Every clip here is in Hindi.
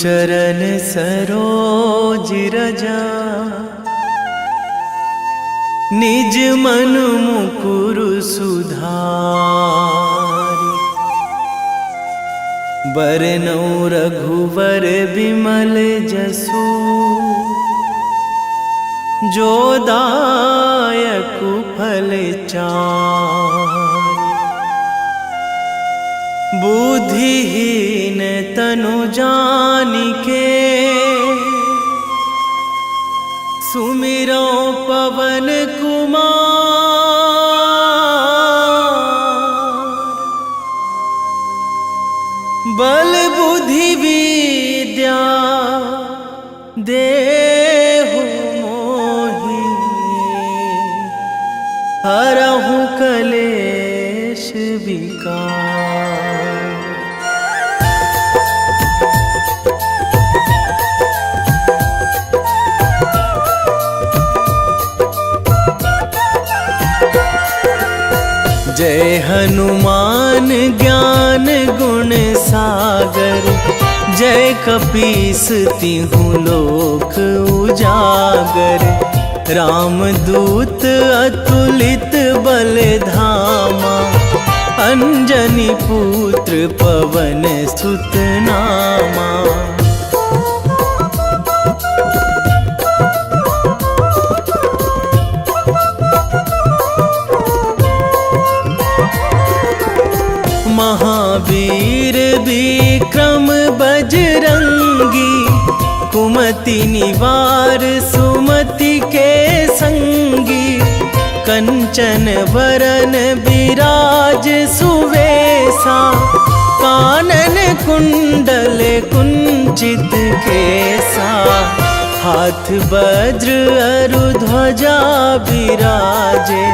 चरण सरोज रजा, निज मन मुकुर सुधारि। बरनउँ रघुवर बिमल जसु, जो दायकु फल चारि। बुद्धिहीन तनु जानिके, सुमिरो पवन कुमार। बल बुद्धि विद्या देहु मोहि, हरहु कलेश विकार। जय हनुमान ज्ञान गुण सागर, जय कपीस तिहुँ लोक उजागर। रामदूत अतुलित बल धामा, अंजनी पुत्र पवन सुत नामा। महावीर विक्रम बजरंगी, कुमति निवार सुमति के संगी। कंचन वरन विराज सुवेशा, कानन कुंडल कुंचित केसा। हाथ वज्र अरु ध्वजा विराजे,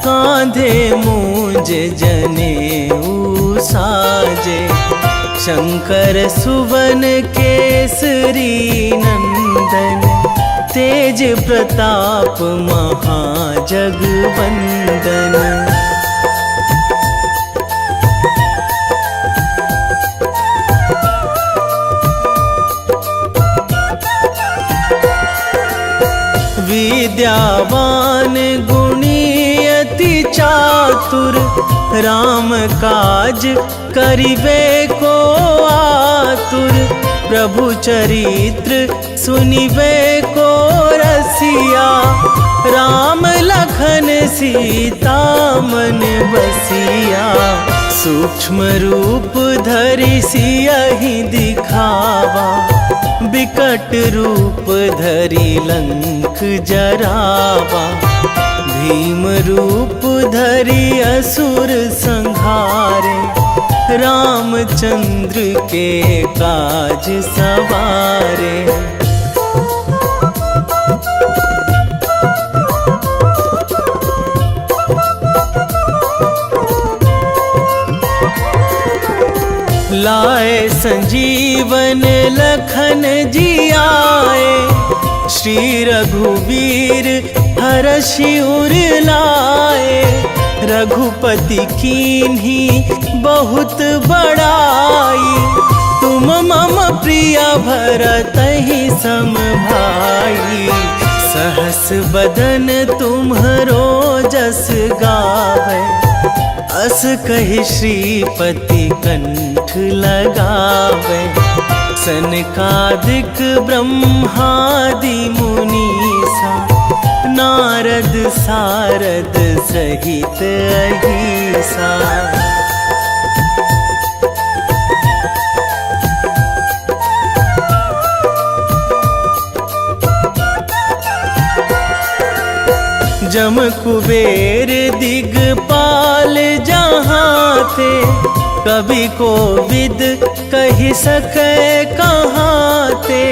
कांधे मूंज जनेऊ साजे। शंकर सुवन केसरी नंदन, तेज प्रताप महाजगवंदन। विद्यावान गुणी अति चातुर, राम काज करिबे को आतुर। प्रभु चरित्र सुनिबे को रसिया, राम लखन सीता मन बसिया। सूक्ष्म रूप धरि सियहि दिखावा, बिकट रूप धरि लंक जरावा। भीम रूप धरि असुर संहारे, रामचंद्र के काज सवारे। लाए संजीवन लखन जियाए, श्री रघुवीर हरषि उर लाए। रघुपति कीन्ही बहुत बड़ाई, तुम मम प्रिय भरतहि सम भाई। सहस बदन तुम्हरो जस गावै, अस कहि श्रीपति कंठ लगावै। सनकादिक ब्रह्मादि मुनीसा, नारद सारद सहित अहिसा। जम कुबेर दिगपाल जहाँ थे, कवि कोविद कहि सकै कहाँ ते।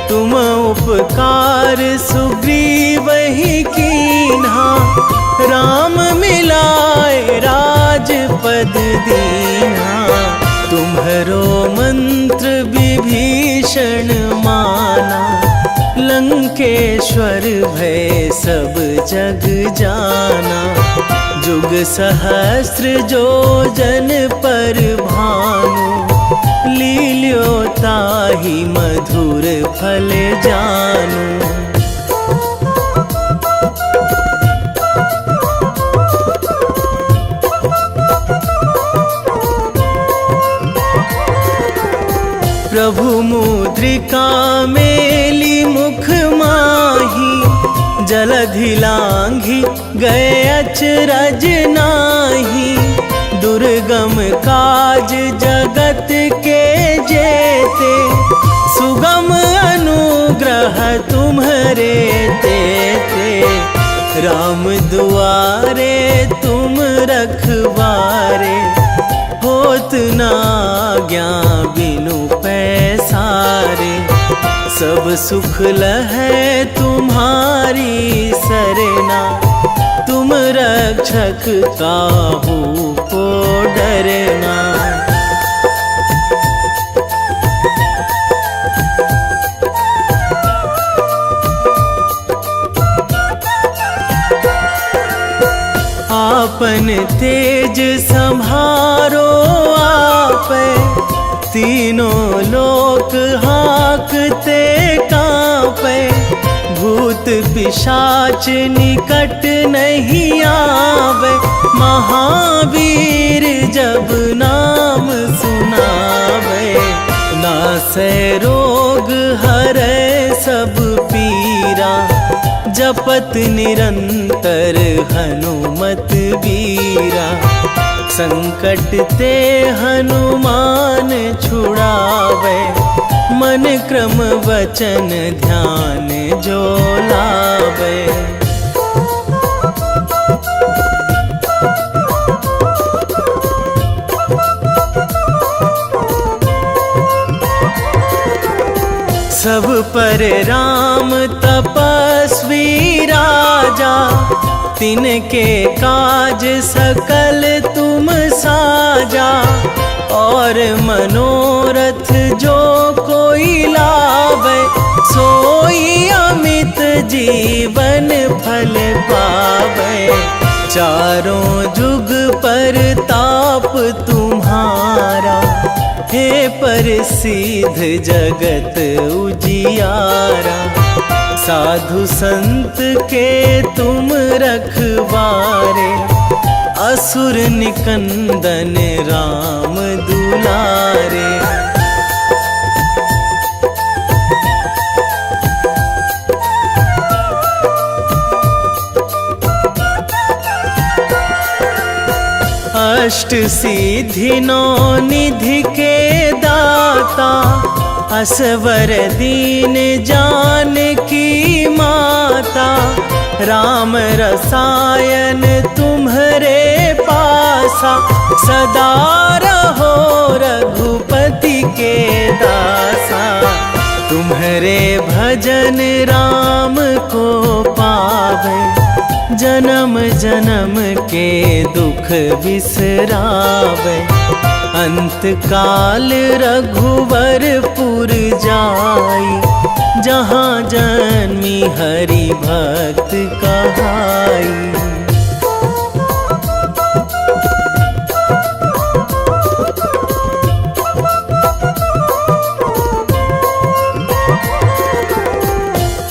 तुम उपकार सुग्रीवहि कीन्हा, राम मिलाए राजपद दीन्हा। तुम्हरो मंत्र विभीषण माना, लंकेश्वर भय सब जग जाना। जुग सहस्र जो जन पर भानु, लील्यो ताहि मधुर फल जानू। प्रभु मुद्रिका मेली मुख माही, जलधि लांघी गए अचरज नाही। दुर्गम काज जगत के जेते, सुगम अनुग्रह तुम्हरे तेते। राम दुआरे तुम रखवारे, होत ना आज्ञा बिनु पैसारे। सब सुख लहै तुम्हारी सरना, तुम रक्षक काहू को डरना। आपन तेज संभारो आपै, तीनों लोक हाकते कांपै। भूत पिशाच निकट नहीं आवे, महावीर जब नाम सुनावे। नासै रोग हरै सब पीरा, जपत निरंतर हनुमत बीरा। संकट ते हनुमान छुड़ावे, मन क्रम वचन ध्यान जो लावे। सब पर राम तपस्वी राजा, तिनके काज सकल तुम साजा। और मनोरथ जो कोई लावे, सोई अमित जीवन फल पावे। चारों जुग पर ताप तुम्हारा, हे प्रसिद्ध जगत उजियारा। साधु संत के तुम रखवारे, असुर निकंदन राम दुलारे। अष्ट सिद्धि नौ निधि के दाता, असवर दीन जानकी माता। राम रसायन तुम्हरे पासा, सदा रहो रघुपति के दासा। तुम्हरे भजन राम को पावे, जन्म जन्म के दुख बिसरावे। अंत काल रघुवरपुर जाई, जहाँ जन्मी हरि भक्त कहाई।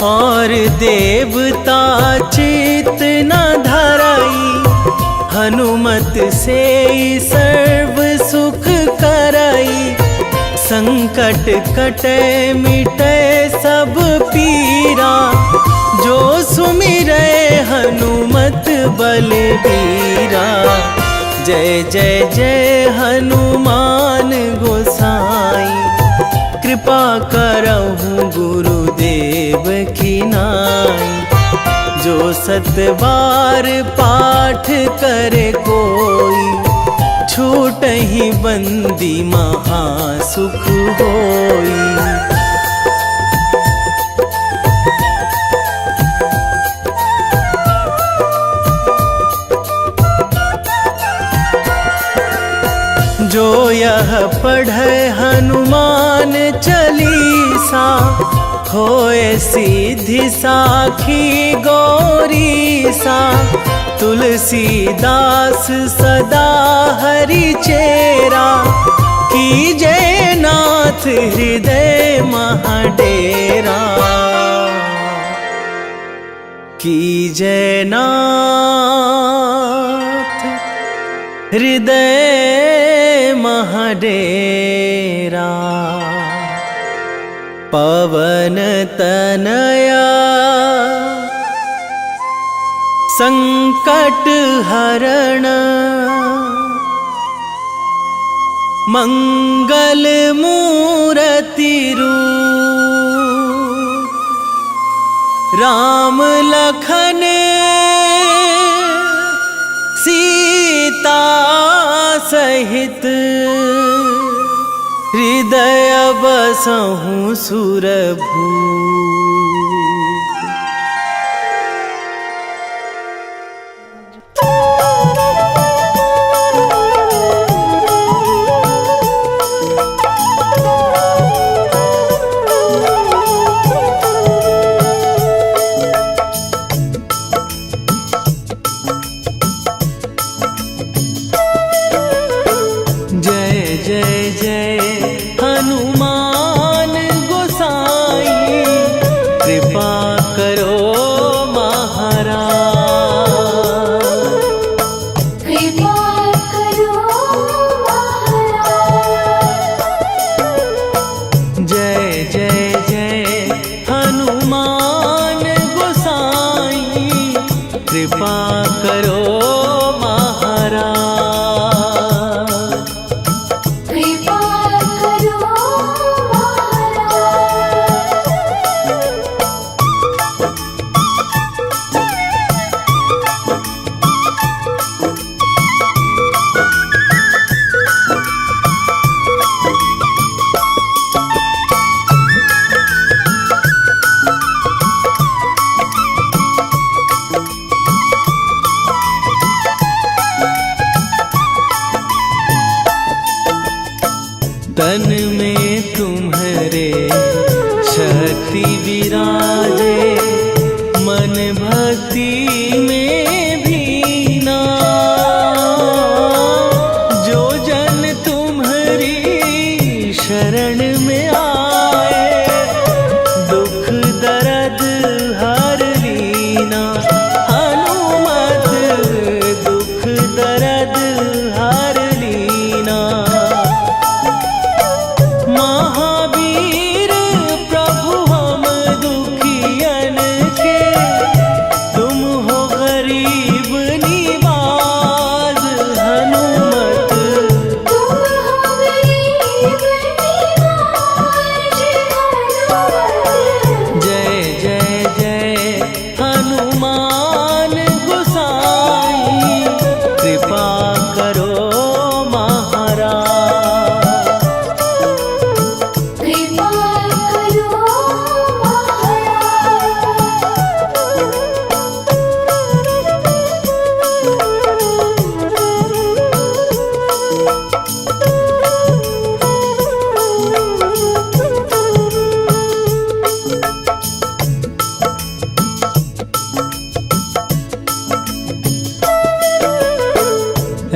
और देवता चित न धराई, हनुमत से सर्व सुख कराई। संकट कटे मिटे सब पीरा, जो सुमिरै हनुमत बलबीरा। जय जय जय हनुमान गोसाई, कृपा करहु गुरुदेव की नाई। जो सतबार पाठ करे कोई, छूटहि बंदी महासुख होई। जो यह पढ़े हनुमान चालीसा, होए सीधी साखी गौरीसा। तुलसीदास सदा हरि चेरा, कीजे नाथ हृदय महाडेरा, कीजे नाथ हृदय महाडेरा। पवन तनया संकट हरण, मंगल मूर्ति रूप, राम लखन सीता सहित, हृदय बसहु सुरभूप। कृपा करो महाराज, कृपा करो तन में तुम्हारे शक्ति विराजे, मन भक्ति में भीना। जो जन तुम्हारी शरण में आए, दुख दर्द हर लीना। हनुमत दुख दर्द हर लीना। महावीर प्रभु हम दुखियन के, तुम हो गरीब निवाज। हनुमत तुम हो गरीब निवाज। जय जय जय हनुमान गोसाई, कृपा करो महाराज। कृपा करो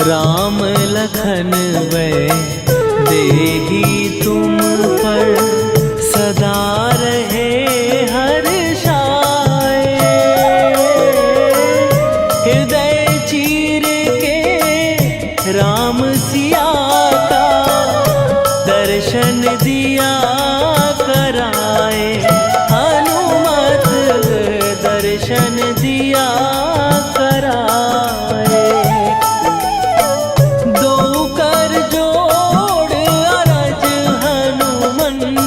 राम लखन वै देही तुम पर, सदा रहे हर्षाए। हृदय चीर के राम सिया का, दर्शन दिया कराए। हनुमत दर्शन दिया कराए। दो कर जोड़ अरज हनुमंत,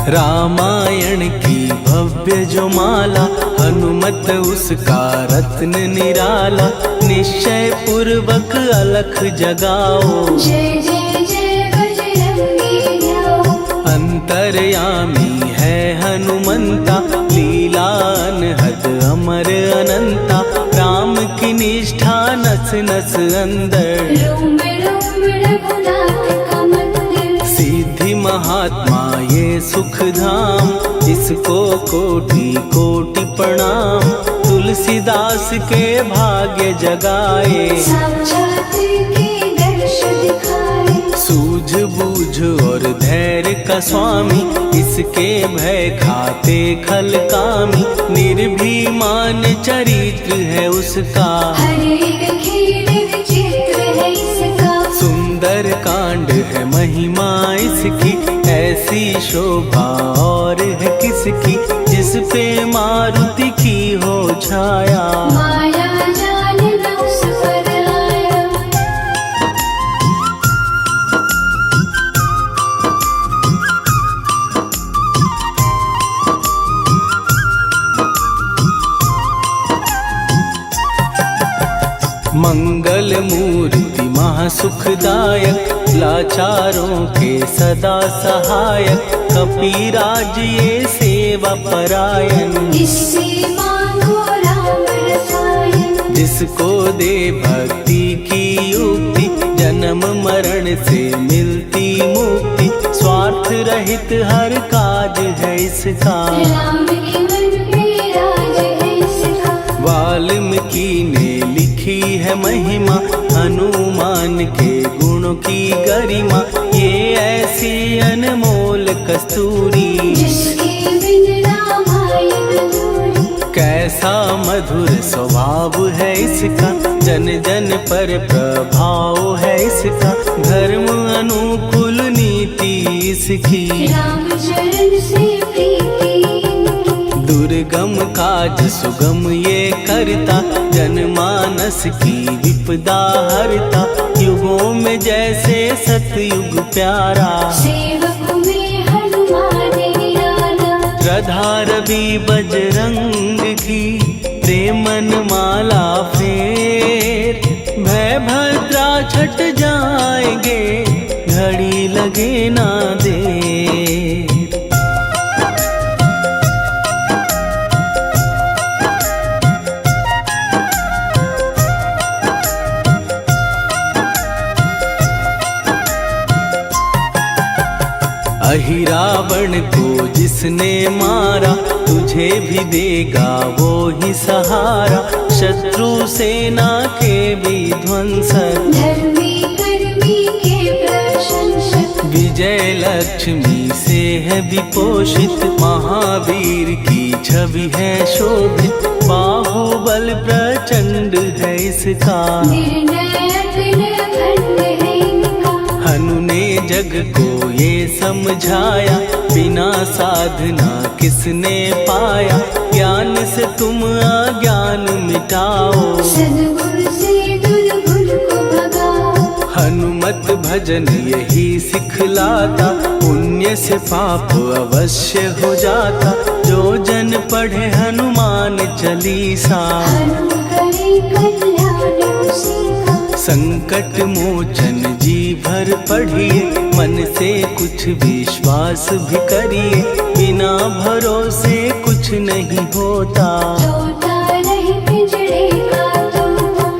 रामायण की भव्य जो माला, हनुमत उसका रत्न निराला। निश्चय पूर्वक अलख जगाओ, जय जय जय बजरंगी जाओ। अंतर्यामी है हनुमंता, लीला अनहद अमर अनंता। राम की निष्ठा नस नस अंदर, रोम रोम रघुनाथ का मंदिर। सिद्धि महात्मा ये सुख धाम, इसको कोटि कोटि प्रणाम। तुलसीदास के भाग्य जगाए, साक्षात के दर्श दिखाए। सूझ बूझ और धैर्य का स्वामी, इसके भय खाते खल कामी। निर्भीमान चरित्र है उसका, हर एक खेल विचित्र है इसका। सुंदर कांड है महिमा इसकी। ऐसी शोभा और है किसकी, जिस पे मारुति की हो छाया। माया जाल न उस पर आया। मंगल मूर्ति महासुखदायक, लाचारों के सदा सहायक। कपीराज ये सेवा परायण, इससे मांगो राम रसायन। जिसको दे भक्ति की युक्ति, जन्म मरण से मिलती मुक्ति। स्वार्थ रहित हर काज है इसका, राम के मन पे राज है इसका। वाल्मीकि ने लिखी है महिमा, हनुमान के गुणों की गरिमा। ये ऐसी अनमोल कस्तूरी, जिसके बिन रामायण अधूरी। कैसा मधुर स्वभाव है इसका, जन जन पर प्रभाव है इसका। धर्म अनुकूल नीति इसकी, राम चरण से प्रीति इनकी। दुर्गम काज सुगम ये करता, जनमानस की विपदा हरता। युगों में जैसे सतयुग प्यारा, सेवक में हनुमान निराला। श्रद्धा रवि बजरंग की, प्रेमन माला फेर। भय भद्रा छट जाएंगे, घड़ी लगे ना देर। अहिरावण को जिसने मारा, तुझे भी देगा वो ही सहारा। शत्रु सेना के विध्वंसक, धर्मी कर्मी के प्रशंसक। विजय लक्ष्मी से है विपोषित। महावीर की छवि है शोभित, बाहुबल प्रचंड है इसका। निर्णयक निर्घण्ट है इनका। हनु ने जग को ये समझाया, बिना साधना किसने पाया। ज्ञान से तुम अज्ञान मिटाओ, सद्गुण से दुर्गुण को भगाओ। हनुमत भजन यही सिखलाता, पुण्य से पाप अवश्य हो जाता। जो जन पढ़े हनुमान चालीसा, हनु करे कल्याण उसी का। संकट मोचन जी भर पढ़िए, मन से कुछ विश्वास भी करिए। बिना भरोसे कुछ नहीं होता, तोता रहे पिंजड़े का तोता।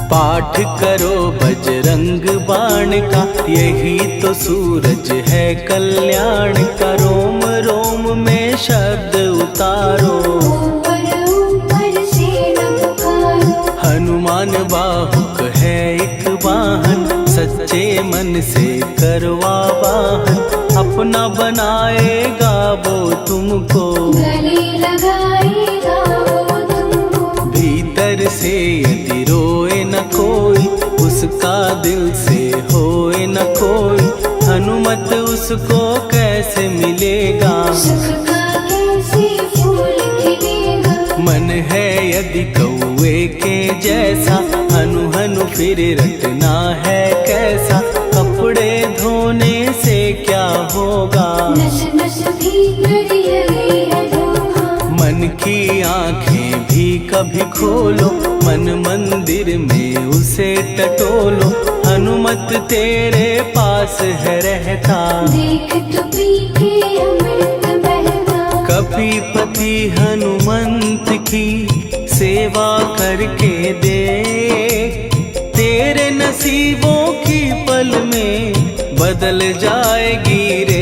पाठ करो बजरंग बाण का, यही तो सूरज है कल्याण का। रोम रोम में शब्द उतारो, ऊपर ऊपर से न पुकारो। हनुमान बाहुक है एक वाहन, सच्चे मन से करवा वाहन। अपना बनाएगा वो तुमको, गले लगाएगा वो तुमको। भीतर से यदि रोए न कोई, उसका दिल से होए न कोई। हनुमत उसको कैसे मिलेगा, सुख का कैसे यदि कौए के जैसा, हनु हनु फिर रटना है कैसा। कपड़े धोने से क्या होगा, नस नस भीतर यही है धोखा। मन की आंखें भी कभी खोलो, मन मंदिर में उसे टटोलो। हनुमत तेरे पास है रहता, देख तो पी के अमृत बहता। कपीपति हनुमंत की सेवा करके देख, तेरे नसीबों की पल में बदल जाएगी रे।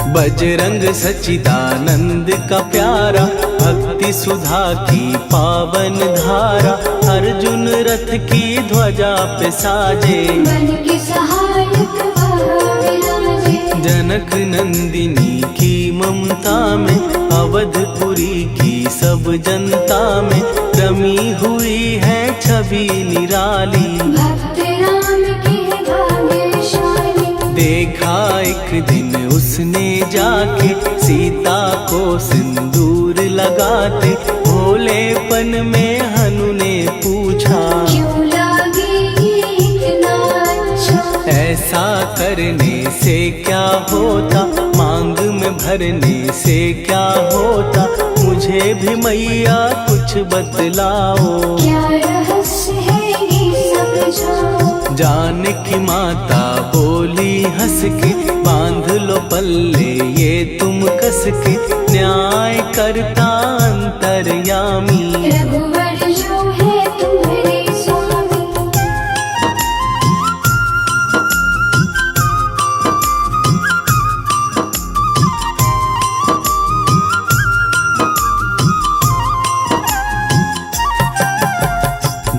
बजरंग सच्चिदानंद का प्यारा, भक्ति सुधा की पावन धारा। अर्जुन रथ की ध्वजा पे साजे, बन के सहायक वह विराजे। जनक नंदिनी की ममता में, अवधपुरी की सब जनता में रमी हुई है छवि निराली। भक्त राम के भाग्यशाली, देखा एक दिन उसने जाके सीता को सिंदूर लगाते। भोलेपन में हनु ने पूछा, क्यों लागे ये इतना अच्छा। ऐसा करने से क्या होता, मांग में भरने से क्या होता। मुझे भी मैया कुछ बतलाओ, क्या रहस्य है ये सब जाओ। जानकी माता बोली हंस के, बांध लो पल्ले ये तुम कस के। न्याय करता अंतर्यामी, रघुवर जो है तुम्हारे स्वामी।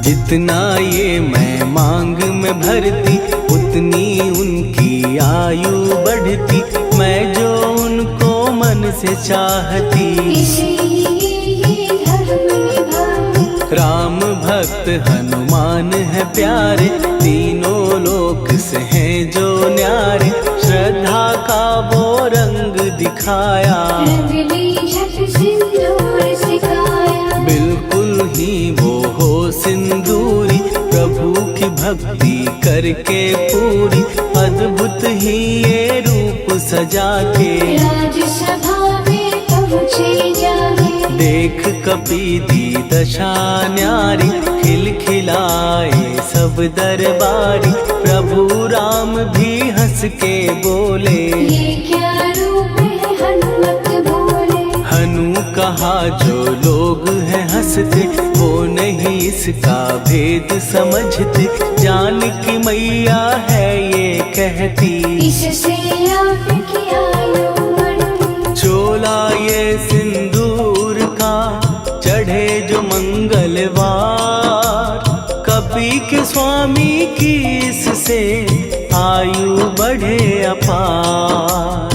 जितना ये मैं मांग में भरती, उतनी उनकी आयु बढ़ती। मैं जो उनको मन से चाहती, इसीलिए ये धर्म निभाती। राम भक्त हनुमान है प्यारे, तीनों लोक से हैं जो न्यारे। श्रद्धा का वो रंग दिखाया, रंग ली झट सिंदूर सिखाया। बिल्कुल ही वो हो सिंदूरी, प्रभु की भक्ति करके पूरी। अद्भुत ही ये रूप सजा के, राजसभा में पहुँचे जाके। देख कपी दी दशा न्यारी, खिलखिलाए सब दरबारी। प्रभु राम भी हंस के बोले, ये क्या रूप है हनुमत बोले। हनु कहा जो लोग हैं हंसते, वो नहीं इसका भेद समझते। जानकी मैया है ये कहती, इससे आपकी आयु बढ़ती। चोला ये सिंदूर का चढ़े जो मंगलवार, कपी के स्वामी की इससे आयु बढ़े अपार।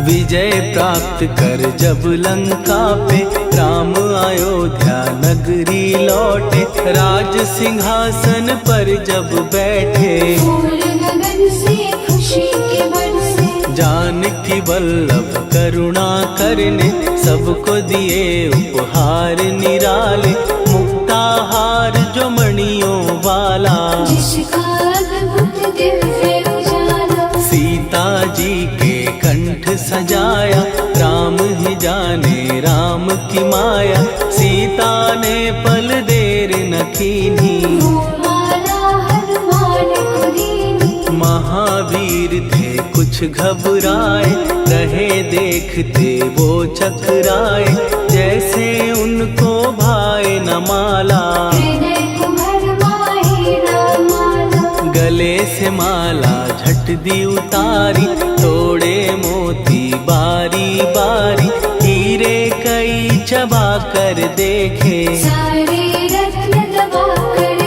विजय प्राप्त कर जब लंका पे, राम अयोध्या नगरी लौटे। राज सिंहासन पर जब बैठे, फूल गगन से खुशी के बरसे। जानकी वल्लभ करुणा करने, सबको दिए उपहार निराले। मुक्ताहार जो मणियों वाला, जिसका अद्भुत दिव्य उजाला। सीता जी के कंठ सजाया, राम ही जाने राम की माया। सीता ने पल देर न कीन्ही, वो माला हनुमान को दीनी। महावीर थे कुछ घबराए, रहे देखते वो चकराए। जैसे उनको भाए न माला, हृदय को भरमाए राम माला। गले से माला झट दी उतारी, तोड़े मोती बारी बारी। हीरे कई चबा कर देखे, सारे रत्न दबा कर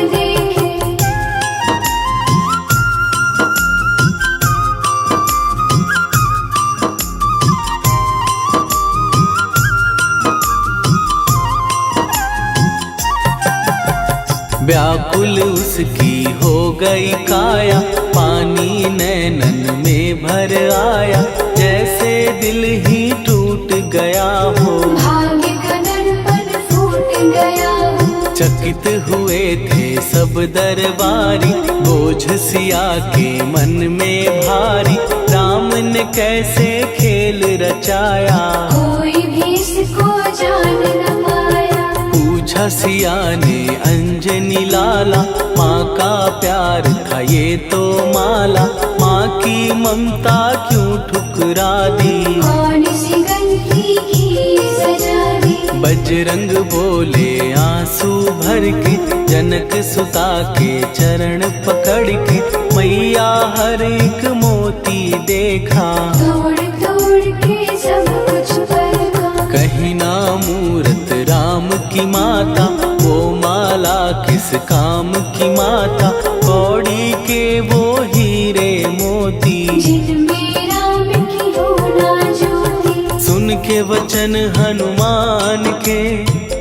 व्याकुल उसकी हो गई काया, पानी नैनन में भर आया, जैसे दिल ही टूट गया हो। भाग्य का दर्पण फूट गया हो। चकित हुए थे सब दरबारी, बोझ सिया के मन में भारी, राम ने कैसे खेल रचाया, कोई भी इसको जान न पाया। पूछा सिया ने अंजनी लाला, माँ का प्यार था ये तो माला, माँ की ममता क्यों ठुकरा दी, कौन सी गलती की सजा दी। बजरंग बोले आंसू भर के, जनक सुता के चरण पकड़ के, मैया हर एक मोती देखा, तोड़ तोड़ के सब कुछ परखा। कहीं ना मूरत राम की माता, वो माला किस काम की माता, कौड़ी के वो हीरे मोती, जिनमें राम की हो ना ज्योति। सुन के वचन हनुमान के,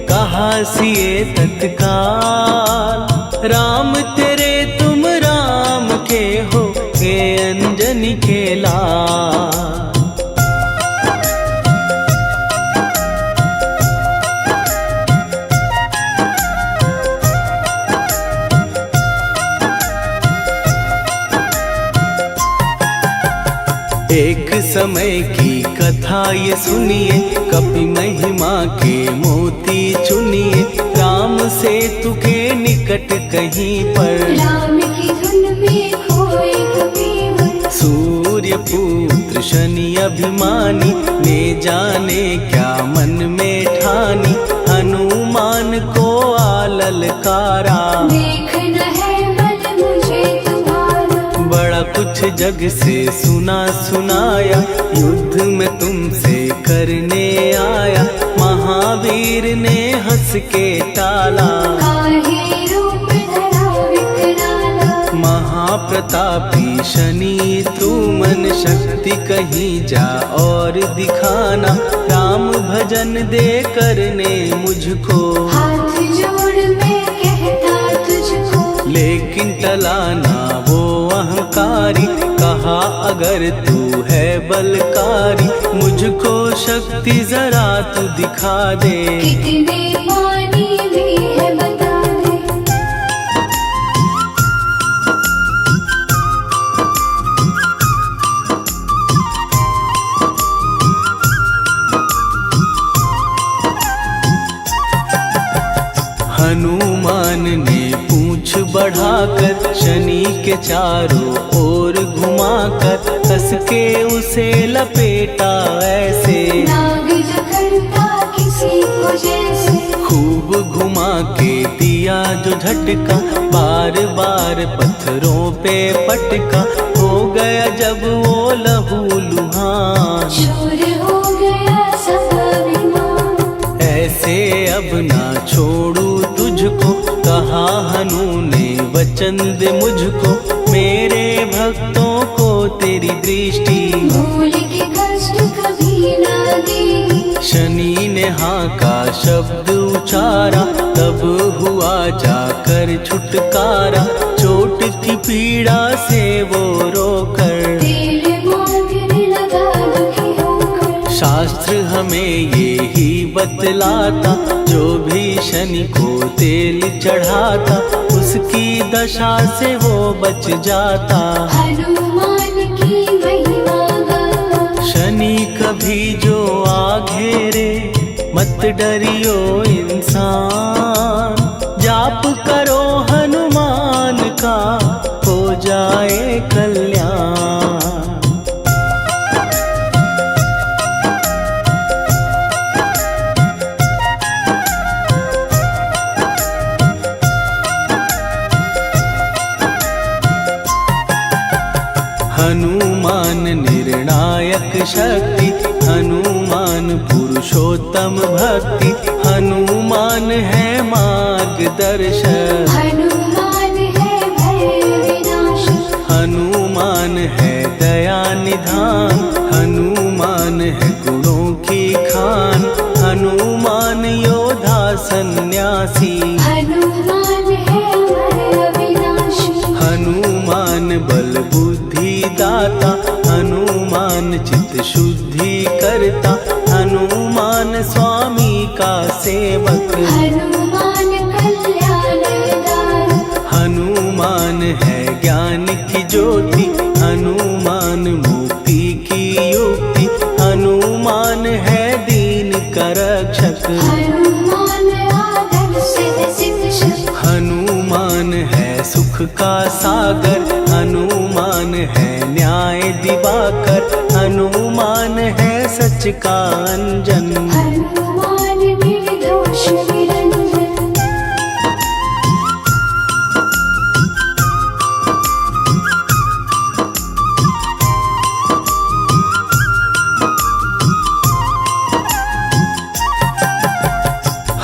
कहा सिए तत्काल, राम तेरे तुम राम के हो, हे अंजनी के लाल। एक समय की कथा ये सुनिए, कपि महिमा के मोती चुनिए, राम सेतु के निकट कहीं पर, राम की धुन में खोए कबीर। सूर्य पुत्र शनि अभिमानी, ने जाने क्या मन में ठानी, हनुमान को आललकारा, देखना है बल मुझे तुम्हारा। बड़ा कुछ जग से सुना सुनाया, युद्ध में तुमसे करने आया, महावीर ने हंस के टाला, काहे रूप धरा विकराला। महाप्रतापी शनि तू मन शक्ति कहीं जा और दिखाना, राम भजन दे करने मुझको, हाथ जोड़ मैं कहता तुझको। लेकिन टला ना वो अहंकारी, कहा अगर तू है बलकारी, मुझको शक्ति जरा तू दिखा दे, कितने पानी भी है बता दे। हनुमान ने पूंछ बढ़ाकर, शनि के चारों ओर घुमाकर, कस के उसे लपेटा ऐसे, नाग जो करता किसी को जैसे। खूब घुमा के दिया जो झटका, बार बार पत्थरों पे पटका, हो गया जब वो लहू लुहान, शूर हो गया सब अभिमान। ऐसे अब ना छोड़ू तुझको, कहा हनु ने वचन दे मुझको, मेरे भक्तों को तेरी दृष्टि, भूल के कष्ट कभी ना देगी। शनि ने हाँ का शब्द उचारा, तब हुआ जाकर छुटकारा, चोट की पीड़ा से वो रोकर, तेल मांगने लगा दुखी होकर। शास्त्र हमें ये ही बतलाता, जो भी शनि को तेल चढ़ाता, उसकी दशा से वो बच जाता, हनुमान की महिमा गाता। शनि कभी जो आ घेरे, मत डरियो इंसान, जाप करो हनुमान का, हो जाए कल्याण। हनुमान निर्णायक शक्ति, हनुमान पुरुषोत्तम भक्ति, हनुमान है मार्गदर्शक, हनुमान है भय विनाशक। हनुमान है दया निधान, हनुमान है गुणों की खान, हनुमान योद्धा सन्यासी, हनुमान है ज्योति, हनुमान मुक्ति की युक्ति, हनुमान है दीन का रक्षक। हनुमान आदर सिद्ध सिद्ध शस्त्र, हनुमान है सुख का सागर, हनुमान है न्याय दिवाकर, हनुमान है सच का अंजन। हनुमान निर्दोष निरंजन।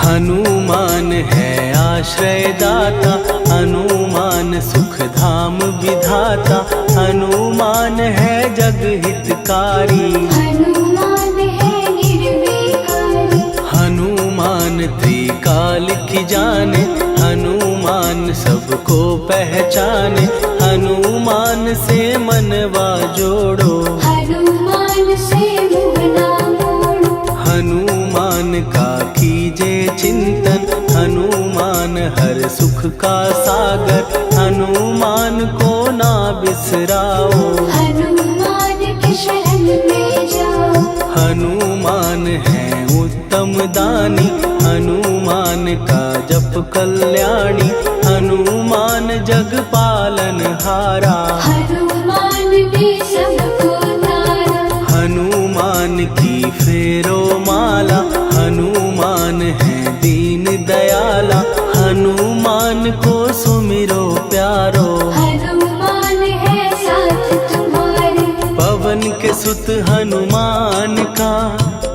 हनुमान है आश्रय दाता, हनुमान सुख धाम विधाता, हनुमान है जग हितकारी। हनुमान है निर्विकारी, हनुमान त्रिकाल की जाने, हनुमान सबको पहचाने, हनुमान से मनवा जोड़ो, हनुमान से मुँह ना मोड़ो। हनुमान का कीजे चिंतन, हनुमान हर सुख का सागर, हनुमान को ना बिसराओ, हनुमान की शरण में जाओ। हनुमान है उत्तम दानी, हनुमान का जप कल्याणी, हनुमान जग पालन हारा। हनुमान ने सबको तारा, हनुमान की फेरो माला, हनुमान है दीन दयाला, हनुमान को सुमिरो प्यारो। हनुमान है साथ तुम्हारे, पवन के सुत हनुमान का,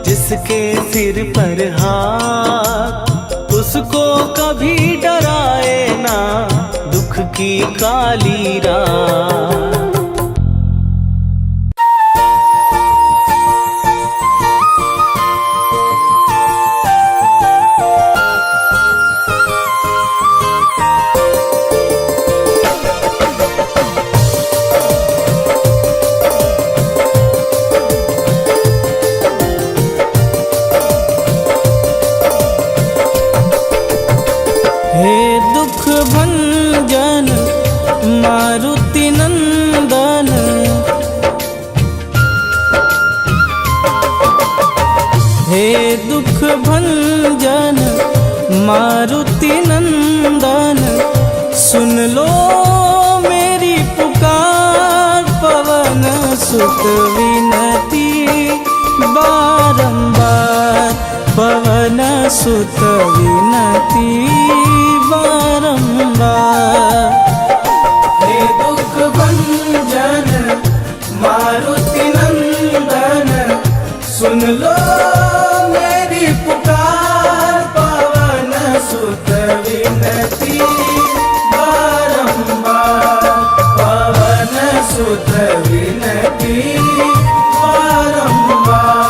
जिसके सिर पर हाथ, उसको कभी डराए ना दुख की काली रात। हे दुख भंजन मारुति नंदन, हे दुख भंजन मारुति नंदन, सुन लो मेरी पुकार, पवन सुत विनती बारंबार, पवन सुत विनती बारंबार। हे दुख भंजन मारुति नंदन, सुन लो मेरी पुकार, पवन सुत विनती बारंबार, पवन सुत विनती बारंबार।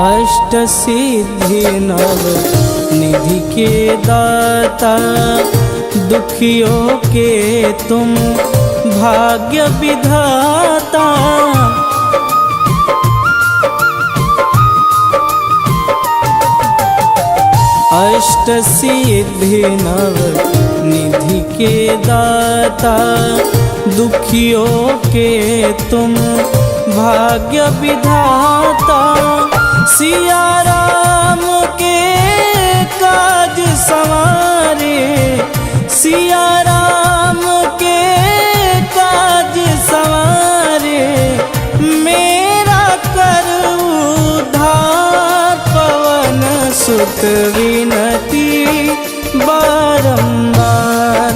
अष्ट सिद्धि नव निधि के दाता, दुखियों के तुम भाग्य विधाता। अष्ट सिद्धि नव निधि के दाता, दुखियों के तुम भाग्य विधाता। सिया राम के काज सवारे, सिया राम के काज सवारे, मेरा कर उद्धार, पवन सुत विनती बारंबार,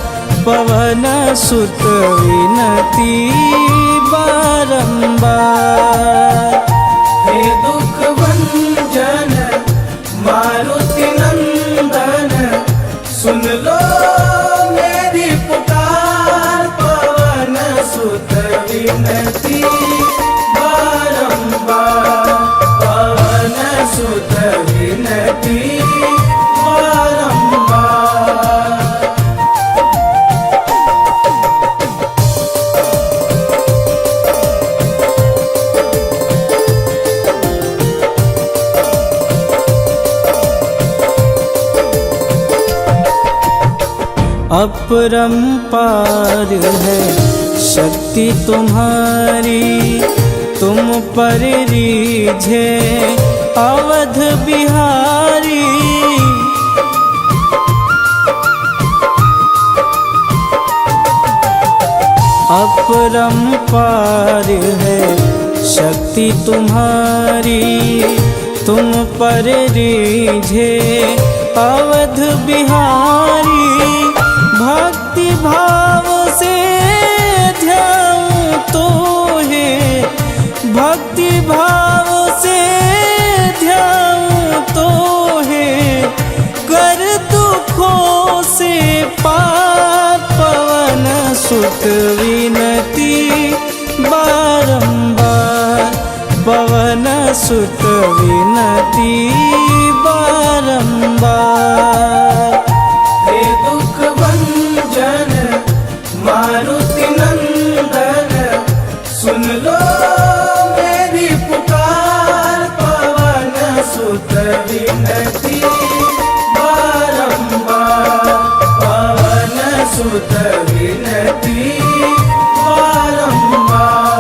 पवन सुत विनती बारंबार। हे दुख भंजन मारुति नंदन, सुन लो मेरी पुकार, पवन सुत विनती बारंबार, पवन सुत विनती अपरंपार है शक्ति तुम्हारी, तुम पर रीझे अवध बिहारी। अपरंपार है शक्ति तुम्हारी, तुम पर रीझे अवध बिहारी। भक्ति भाव से ध्याऊं तो है, भक्ति भाव से ध्याऊं तो है, कर दुखों से पार पवन सुत विनती बारंबार, पवन सुत विनती बारंबार। हे दुख भंजन मारुति नंदन, सुन लो मेरी पुकार, पवन सुत विनती बारंबार, पवन सुत विनती बारंबार।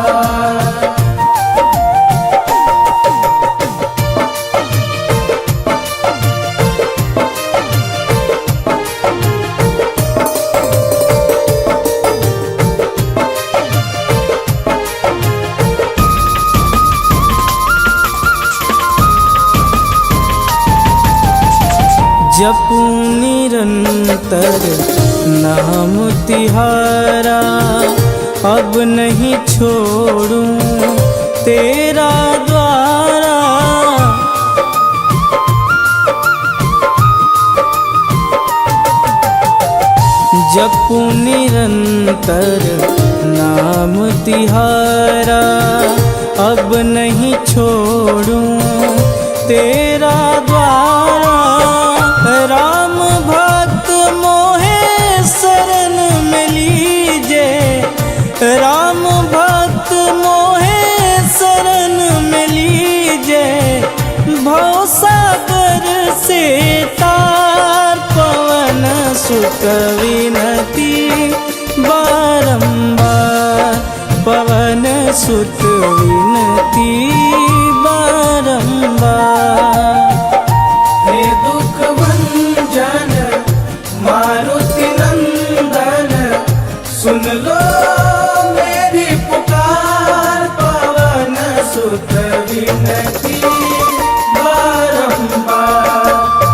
जपूं निरंतर नाम तिहारा, अब नहीं छोड़ूं तेरा द्वारा। जपूं निरंतर नाम तिहारा, अब नहीं छोड़ूं तेरा द्वारा। राम भक्त मोहे शरण में लीजे, राम भक्त मोहे शरण में लीजे। भवसागर से तार, पवन सुत विनती बारंबार, पवन सुत विनती बारंबार। हे दुख भंजन मारुति नंदन, सुन लो मेरी पुकार, पवन सुत विनती बारंबार,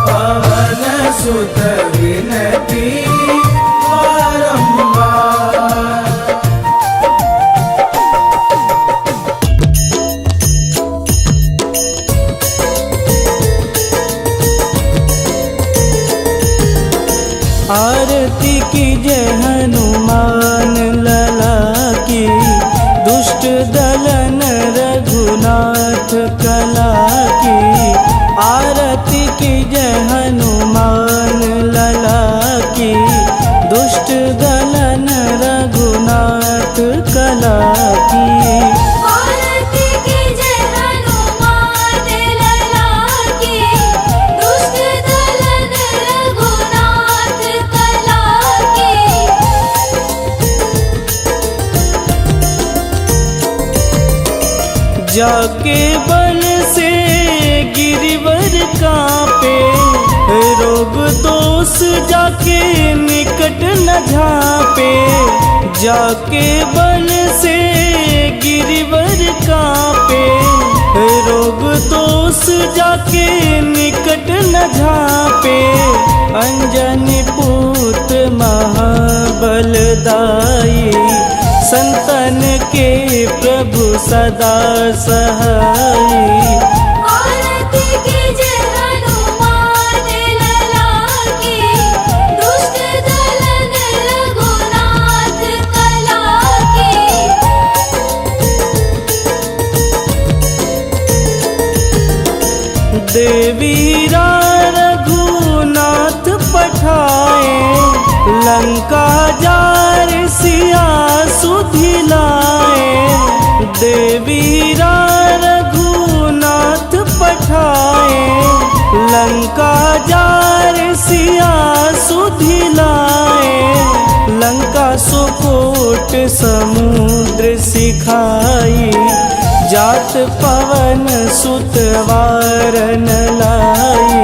पवन सुत विनती बारंबार। आरती की जय हनुमान लला की, दुष्ट दलन रघुनाथ कला की। आरती की जय हनुमान लला की, दुष्ट दलन रघुनाथ कला की। आरती की जय हनुमान लला की, दुष्ट दलन रघुनाथ कला की। जाके बन से गिरिवर कांपे, रोग दोष जाके निकट न झांपे। जाके बन से गिरिवर कांपे, रोग दोष जाके निकट न झांपे। अंजनी पूत महाबलदाई, संतन के प्रभु सदा सहाई। आरती की जय हनुमान लला की, दुष्ट दलन रघुनाथ कला की। देवीरा रघुनाथ पठाए, लंका जार सिया सुधिलाए। देवीरा रघुनाथ पठाए, लंका जार सिया सुधिलाए। सुकोट समुद्र सिखाई, जात पवन सुत वारन लाई।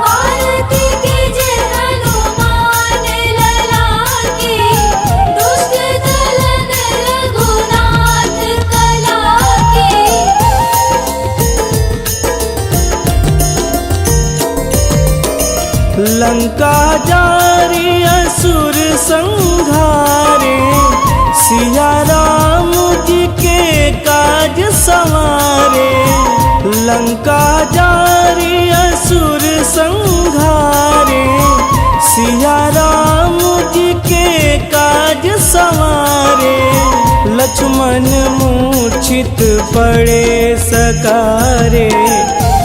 आरती कीजे हनुमान लला की, दुष्ट दलन रघुनाथ कला की। लंका जारी असुर संहारे, सिया राम जी के काज संवारे। लंका जारी असुर संहारे, सिया राम जी के काज संवारे। लक्ष्मण मूर्छित पड़े सकारे,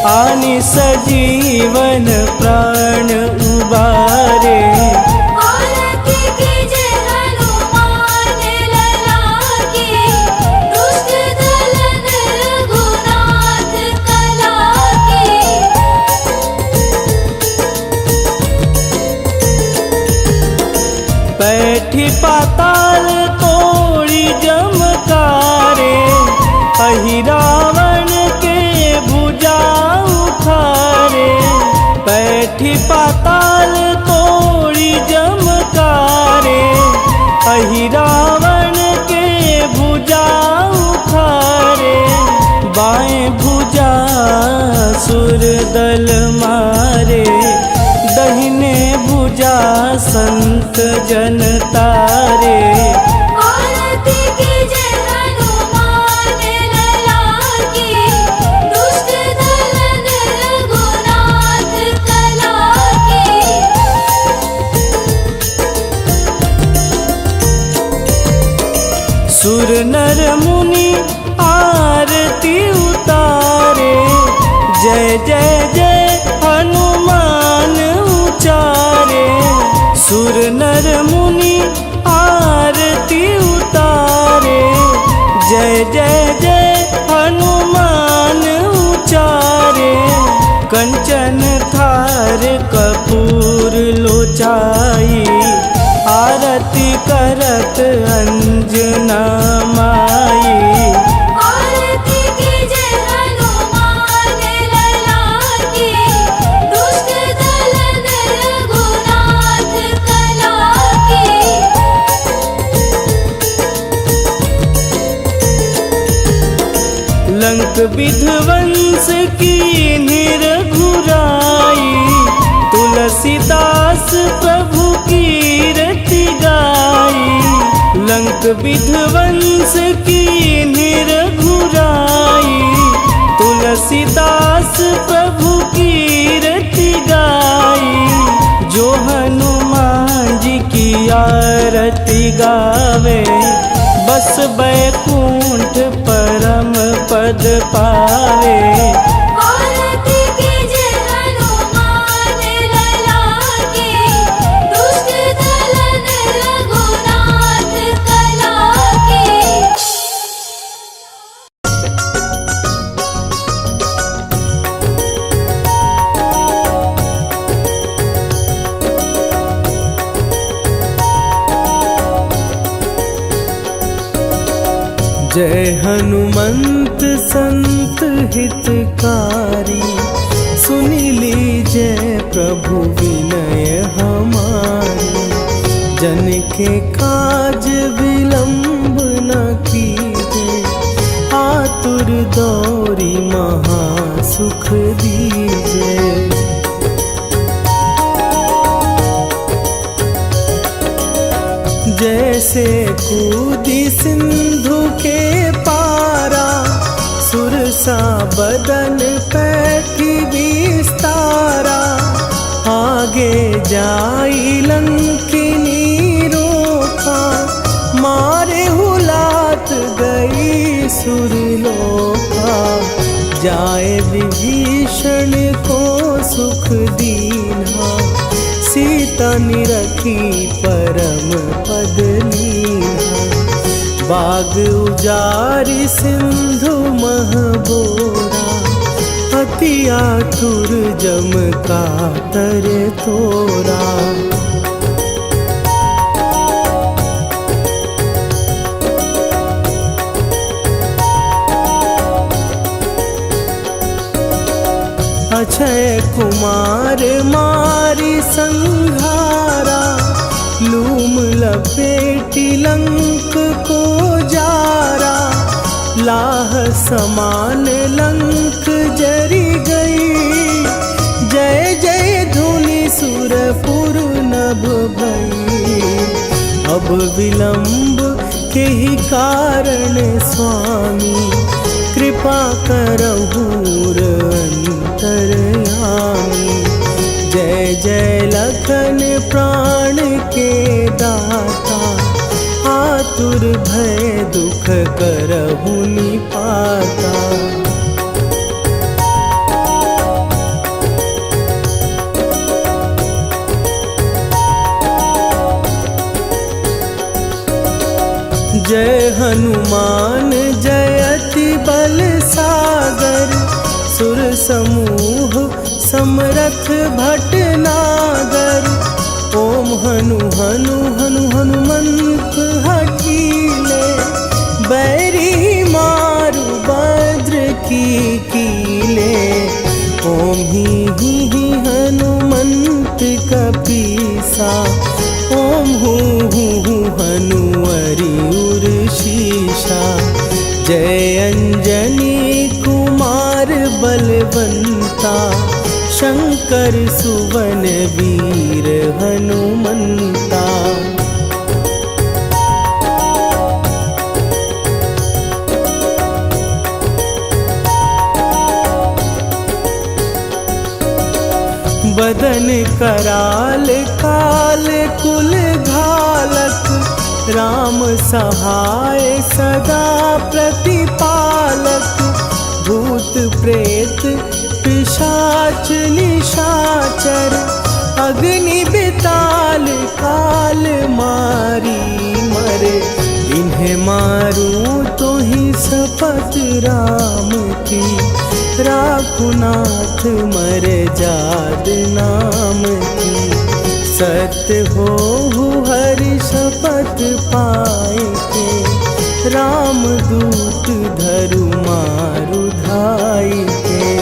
आनि सजीवन प्राण उबारे। आरती कीजे हनुमान लला की, दुष्ट दलन रघुनाथ कला की। बैठी पाताल तोड़ी जमकारे, अहि रावण के भुजा उखारे। बैठी पाताल तोड़ी जमकारे, अहि रावण के भुजा उखारे। बाएं भुजा सुर दल मारे, दहिने भुजा संत जन तारे। आरती कीजे हनुमान लला की, दुष्ट दलन रघुनाथ कला की। सुर नर मुनि आरती उतारे, जय जय जय हनुमान उचारे। सुर नर मुनि आरती उतारे, जय जय जय हनुमान उचारे। कंचन थार कपूर लोचाई, आरती करत अंजना माई। आरती कीजे हनुमान लला की, दुष्ट दलन रघुनाथ कला की। लंक विध्वंस की निरघुराई, तुलसीदास प्रभु की रति गाई। लंक विध्वंस की निरघुराई, तुलसीदास प्रभु की रति गाई। जो हनुमान जी की आरती गावे, बस बैकुंठ परम पद पावे। आरती कीजे हनुमान लला की, दुष्ट दलन रघुनाथ कला की। जय हनुमंत संत हितकारी, सुनि लीजय प्रभु विनय हमारी। जन के काज विलंब न कीजे, आतुर दौरी महा सुख दीजे। जैसे कूदी सिंधु के पारा, सुरसा बदन पैठी विस्तारा। आगे जाई लंकिनी रोका, मारे हुलात गई सुरलोका। जाए विभीषण को सुख दीना, सीता निरखी परम पद लीना। बाग उजारि सिंधु महबोरा, अति आतुर जम कातर तोरा। अक्षय कुमार मारी संहारा, लूम लपेटी लंक को जारा, लाह समान लंक जरी गई। जय जय धुनि सुरपुर नभ भई, अब विलंब के ही कारण स्वामी, कृपा करहु अंतरयामी। जय जय लखन प्राण के दाता, आतुर भय दुख करहु निपाता। जय हनुमान जयति बल सागर, सुर समूह समरथ भटनागर। ओम हनु हनु हनु हनुमंत हठीले, बैरी मारु भद्र की कीले। ओम ही हनुमंत कपीसा, ओम हूँ हनुवरि उर शीशा। जय अंजनी कुमार बलवंता, शंकर सुवन वीर हनुमंता। बदन कराल काल कुल घालक, राम सहाय सदा प्रतिपालक। भूत प्रेत पिशाच निशाचर, अग्नि बिताल काल मारी मरे। इन्हें मारूं तो ही शपथ राम की, राखुनाथ मर जाद नाम की। सत्य हो हरि शपथ पाए के, राम दूत धरु मारु धाई के।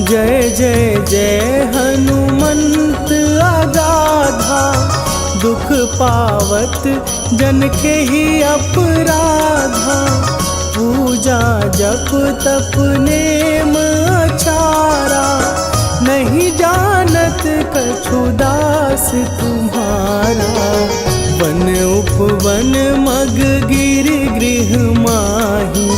जय जय जय हनुमंत अगाधा, दुख पावत जन के ही अपराधा। पूजा जप तप नेम आचारा, नहीं जानत कछु दास तुम्हारा। वन उपवन मग गिर गृह माही,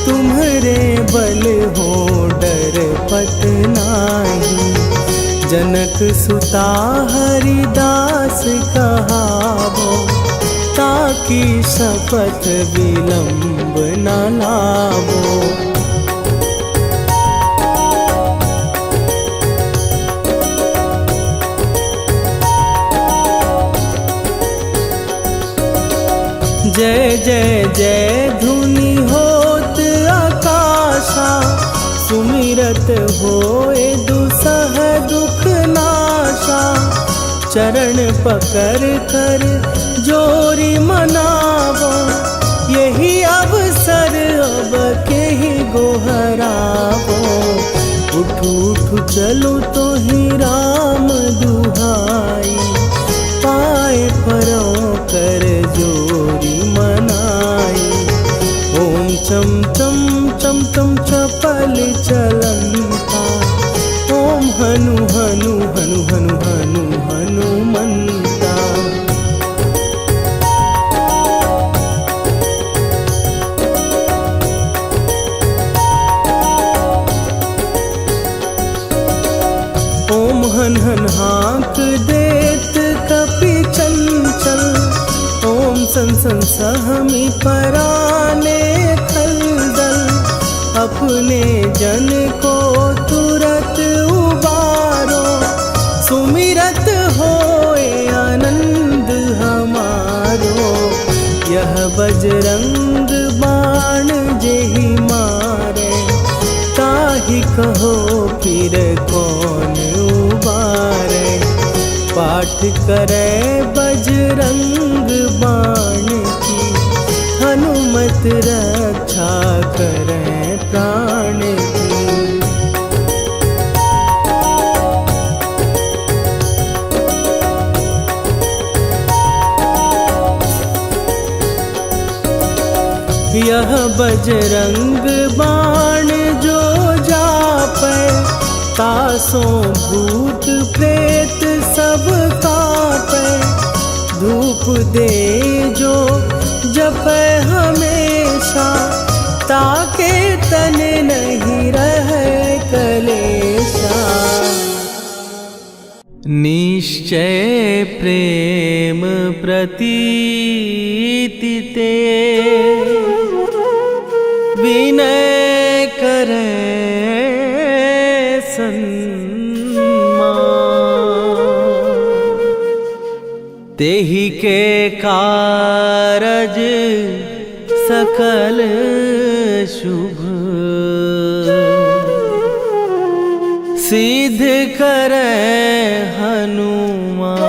तुम्हरे बल हो डर पत नाही। जनक सुता हरिदास कहावो, ताकि शपथ विलंब न लावो। जय जय जय धुनि होत आकाशा, सुमिरत होए दुसह दुख नाशा। चरण पकड़ कर जोरी मनावो, यही अवसर अब के ही गोहरावो। उठू उठू चलो तो ही राम दुहाई, पाए परों कर जोरी मनाई। ओम चम चम चम चम चपल चलंता, ओम हनु हनु हनु हनु हनु हनुमंता। ओम हन हन हाँक देत कपि चंचल, ओम सन सन सहमी पराने खलदल। अपने जन को तुरत उबारो, सुमिरत होए आनंद हमारो। यह बजरंग बाण जेहि मारे, ताहि कहो फिर कौन उबारे। पाठ करे बजरंग बाण की, हनुमत रक्षा करे प्राण की। यह बजरंग बाण जो जापै, तासों भूत प्रेत सब कापै। धूप दे जो जपै हमेशा, ताके तन नहीं रहे कलेशा। निश्चय प्रेम प्रतीति ते, विनय करे सन्मान। तेहि के कारज सकल शुभ, सिद्ध करे हनुमान।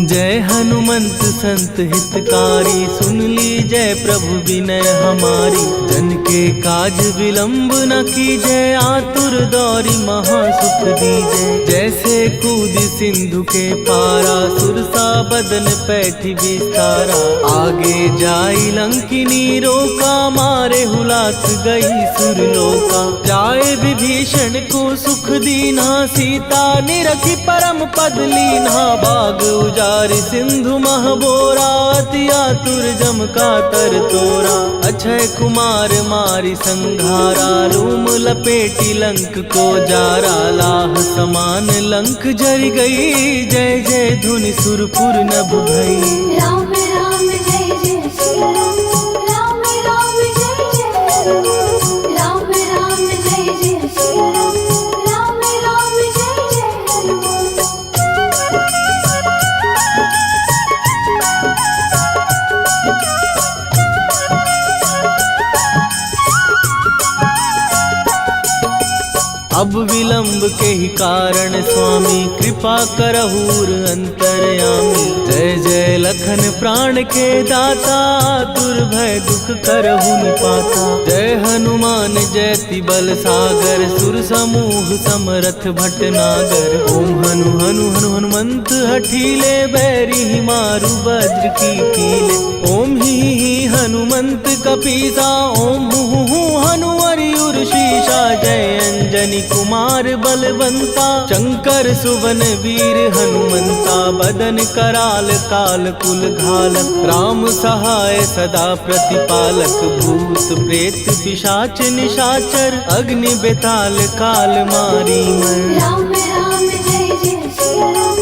जय हनुमंत संत हितकारी, सुन लीजय प्रभु विनय हमारी। जन के काज विलंब न कीजय, आतुर दौरी महासुख दीजय। जैसे कूद सिंधु के पारा, सुरसा बदन पैठी विस्तारा। आगे जाई लंकिनी रोका, मारे हुलाक गई सुरलोका। जाए विभीषण को सुख दीना, सीता निरखी परम पद लीना। बाग उजारि सिंधु महबोरा, अति आतुर जम का तर तोरा। अक्षय कुमार मारी संघारा, रूम लपेटी लंक को जारा। लाह समान लंक जर गई, जय जय धुनि सुरपुर नभ भई। राम राम जय जय सिया राम, राम राम जय जय हनुमान। राम राम जय जय सिया राम, राम राम जय जय हनुमान। अब विलंब के ही कारण स्वामी, कृपा करहूर अंतरयामी। जय जय लखन प्राण के दाता, दुर्भय दुख करहु निपाता। जय हनुमान जयति बल सागर, सुर समूह समरथ भटनागर। ओम हनु हनु हनु हनुमंत हठीले, बैरी मारु वज्र की कीले। ओम ही हनुमंत कपीसा, ओम हु हनुमरि शीशा। जय अंजनी कुमार बलवंता, शंकर सुवन वीर हनुमंता। बदन कराल काल कुल घालक, राम सहाय सदा प्रतिपालक। भूत प्रेत पिशाच निशाचर, अग्नि बेताल काल मारी मर। राम राम जय जय सिया राम,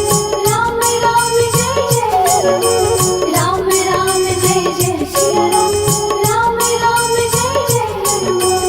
राम राम जय जय हनुमान। राम राम जय जय सिया राम, राम राम जय जय हनुमान।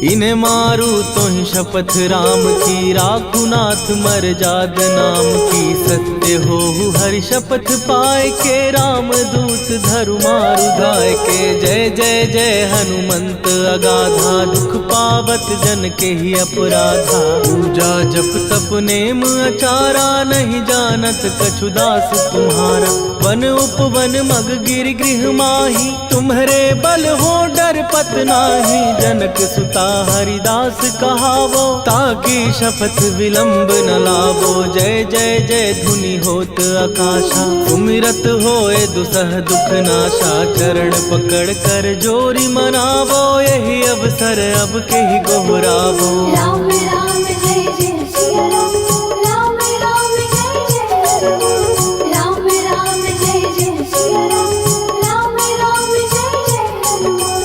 इन्हें मारू तो ही शपथ राम की, राखू नाथ मर जाग नाम की। सत्य हो हरि शपथ पाए के, राम दूत धरु मारु धाय के। जय जय जय हनुमंत अगाधा, दुख पावत जन के ही अपराधा। पूजा जप तप नेम अचारा, नहीं जानत कछु दास तुम्हारा। वन उपवन मग गिर गृह माही, तुम्हारे बल हो डर पत नाही। जनक सुता हरिदास कहावो, ताकि शपथ विलंब न लावो। जय जय जय धुनि होत आकाशा, सुमिरत होए दुसह दुख नाशा। चरण पकड़ कर जोरी मनावो, यही अब अवसर अब के ही गोहराबो। राम राम जय जय सिया राम, राम राम जय जय हनुमान। राम राम जय जय सिया राम, राम राम जय जय हनुमान।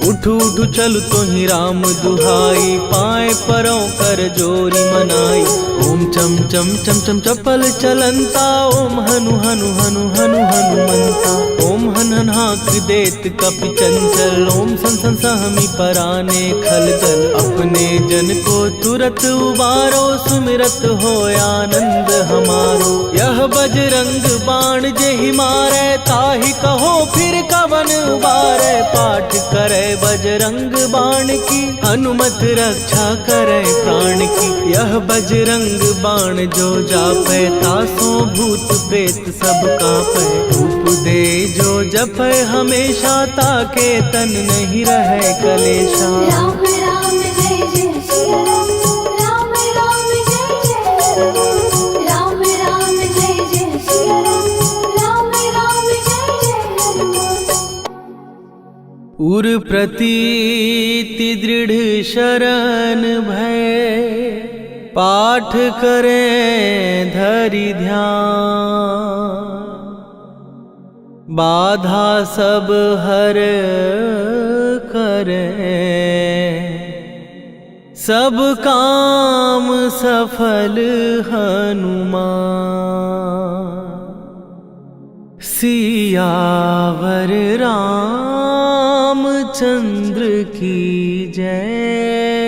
उठ उठ चल तो ही राम दुहाई, पाए परों कर जोरी मनाई। ओम चम चम चम चम चपल चलंता, ओम हनु हनु हनु हनु हनुमंता। ओम हन हन हाक देत कपि चंचल, ओम सन सन सहमी पराने खलदल। अपने जन को तुरत उबारो, सुमिरत हो आनंद हमारो। यह बजरंग बाण जेहि मारे, ताहि कहो फिर कवन उबारे। पाठ करे बजरंग बाण की, हनुमत रक्षा करे प्राण की। यह बजरंग बाण जो जापै, तासो भूत प्रेत सब कापै। धूप दे जो जपै हमेशा, ताके तन नहीं रहे कलेशा। राम राम जय जय सिया राम, राम राम जय जय हनुमान। राम राम जय जय सिया राम, राम राम जय जय हनुमान। उर प्रतीति दृढ़ शरण भय, पाठ करें धरि ध्यान। बाधा सब हर करें, सब काम सफल हनुमान। सियावर रामचंद्र की जय।